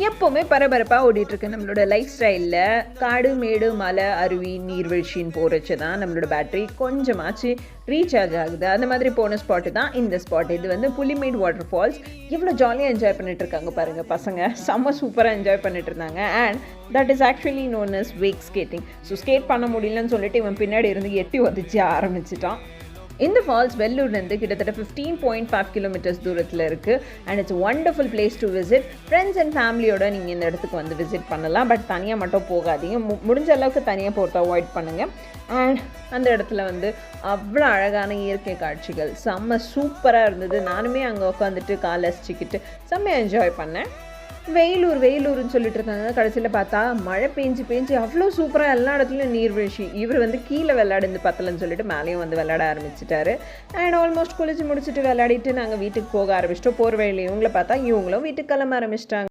எப்போவுமே பரபரப்பாக ஓடிட்டுருக்கு நம்மளோட லைஃப் ஸ்டைலில் காடு மேடு மலை அருவி நீர்வீழ்ச்சின்னு போகிறச்சு தான் நம்மளோட பேட்டரி கொஞ்சமாச்சு ரீசார்ஜ் ஆகுது. அந்த மாதிரி போன ஸ்பாட்டு தான் இந்த ஸ்பாட். இது வந்து புலிமேட் வாட்டர் ஃபால்ஸ். எவ்வளோ ஜாலியாக என்ஜாய் பண்ணிட்டு இருக்காங்க பாருங்கள் பசங்க. செம்ம சூப்பராக என்ஜாய் பண்ணிட்டு இருந்தாங்க. And that is actually known as wake skating. So skate பண்ண முடியலன்னு சொல்லிட்டு இவன் பின்னாடி இருந்து எட்டி உதச்சி ஆரம்பிச்சிட்டான். இந்த ஃபால்ஸ் வெள்ளூர்லேருந்து கிட்டத்தட்ட 15.5 கிலோமீட்டர்ஸ் தூரத்தில் இருக்குது. And it's wonderful place to visit. Friends and ஃபேமிலியோட நீங்கள் இந்த இடத்துக்கு வந்து விசிட் பண்ணலாம். பட் தனியாக மட்டும் போகாதீங்க. முடிஞ்ச அளவுக்கு தனியாக போகிறத அவாய்ட் பண்ணுங்கள். அண்ட் அந்த இடத்துல வந்து அவ்வளோ அழகான இயற்கை காட்சிகள் செம்ம சூப்பராக இருந்தது. நானுமே அங்கே உட்காந்துட்டு காலை அசிச்சிக்கிட்டு செம்மையாக என்ஜாய் பண்ணேன். வெயிலூர்னு சொல்லிட்டு இருந்தாங்க. கடைசியில் பார்த்தா மழை பெஞ்சு அவ்வளோ சூப்பராக எல்லா இடத்துலையும் நீர்வீழ்ச்சி. இவர் வந்து கீழே விளையாடு பத்தலன்னு சொல்லிட்டு மேலேயும் வந்து விளையாட ஆரம்பிச்சிட்டாரு. அண்ட் ஆல்மோஸ்ட் குளிச்சு முடிச்சுட்டு விளையாடிட்டு நாங்கள் வீட்டுக்கு போக ஆரம்பிச்சிட்டோம். போகிற வழியில் இவங்கள பார்த்தா இவங்களும் வீட்டுக்கு கிளம்ப ஆரம்பிச்சிட்டாங்க.